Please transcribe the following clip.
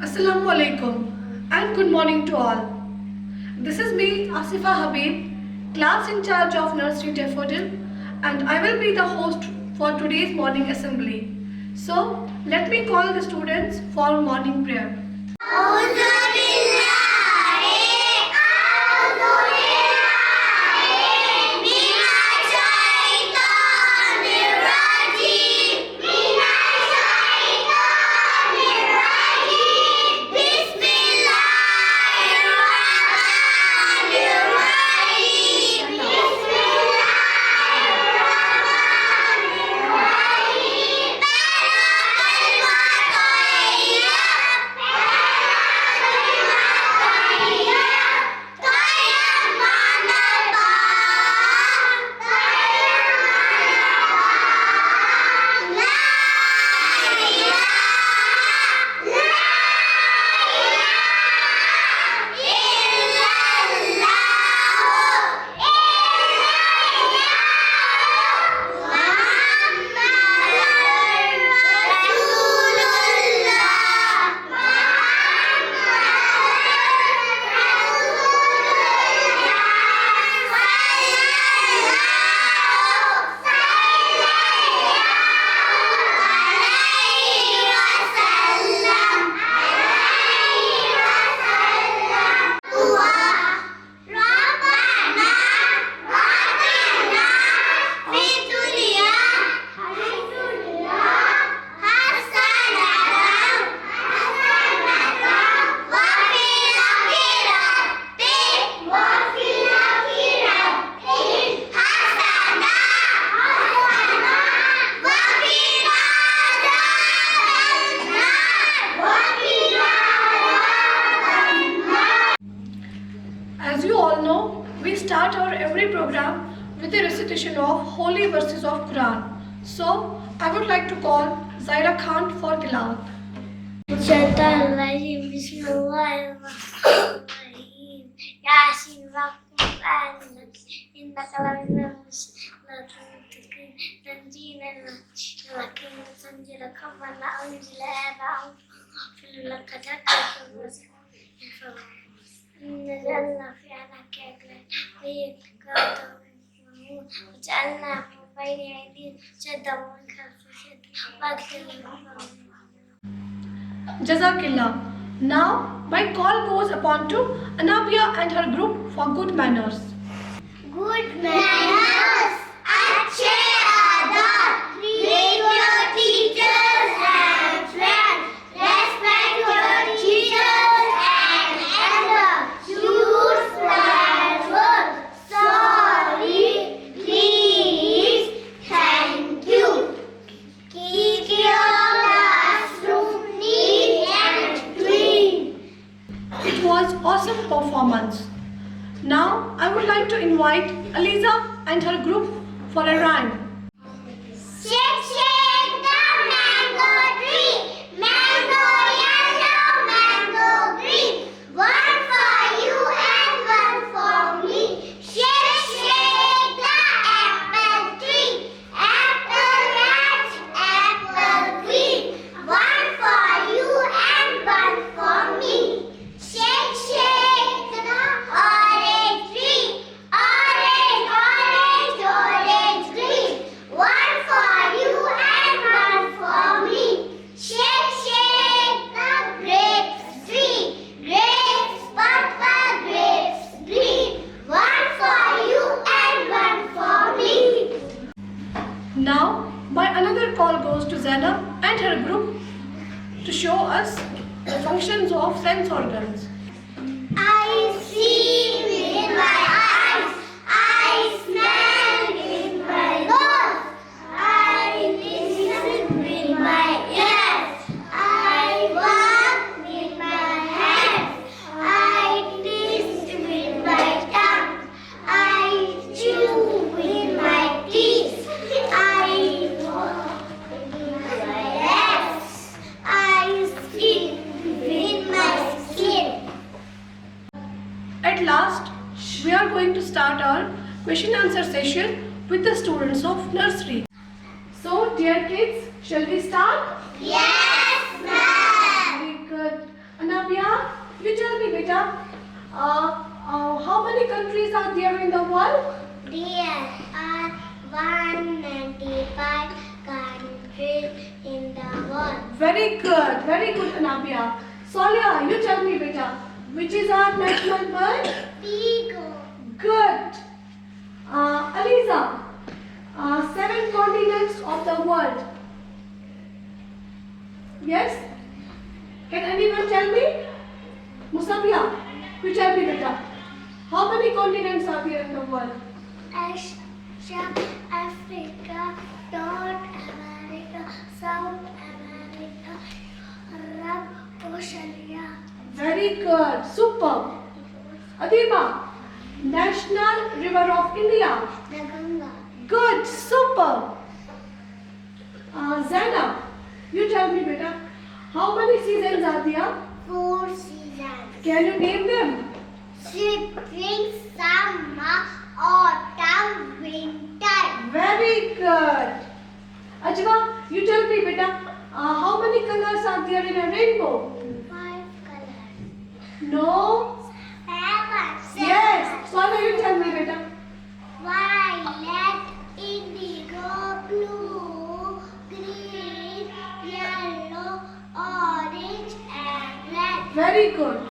Assalamu alaikum and good morning to all. This is me, Asifa Habib, class in charge of Nursery Daffodil, and I will be the host for today's morning assembly. So, let me call the students for morning prayer. As you all know, we start our every program with a recitation of holy verses of Quran. So, I would like to call Zaira Khan for tilawat. نزلنا في عناك وجعلنا من بين أيديهم سدا ومن خلفهم سدا Jazakillah. Now, my call goes upon to Anabia and her group for good manners. Good manners, अच्छे आदत, greet your teachers and friends, respect your teachers and elders, use swear words, sorry, please, thank you. Keep your classroom neat and clean. It was awesome performance. Now, I would like to invite Aliza and her group for a rhyme. Shake, shake the mango tree, mango yellow, mango green. One for you and one for me. Shake, shake the apple tree, apple red, apple green. One for you and one for me. Shake, shake the orange tree, orange, orange, orange green. One for you and one for me. Shake, shake the grapes tree, grapes purple, grapes green. One for you and one for me. Now, my another call goes to Zainab and her group to show us the functions of sense organs. I see with my eyes, I smell with my nose, I listen with my ears, I walk with my hands, I taste with my tongue, I chew with my teeth, I walk with my legs, I speak with my skin. At last, we are going to start our question answer session with the students of nursery. So, dear kids, shall we start? Yes, ma'am. Very good. Anabia, you tell me, beta, how many countries are there in the world? There are 195 countries in the world. Very good, Anabia. Sonia, you tell me, beta, which is our national bird? Eagle. Good. Aliza, 7 continents of the world. Yes? Can anyone tell me? Musabia, you tell me, beta, how many continents are there in the world? Asia, Africa, North America, South America, Europe, Oceania. Very good. Super. Adiba, national river of India. The Ganga. Good. Super. Zainab, you tell me, beta, how many seasons are there? 4 seasons. Can you name them? Spring, summer, autumn, winter. Very good. Ajwa, you tell me, beta, how many colors are there in a rainbow? 5 colors. No. 7. Yes. Sonia, you tell me, beta. Violet, indigo, blue, green, yellow, orange, and red. Very good.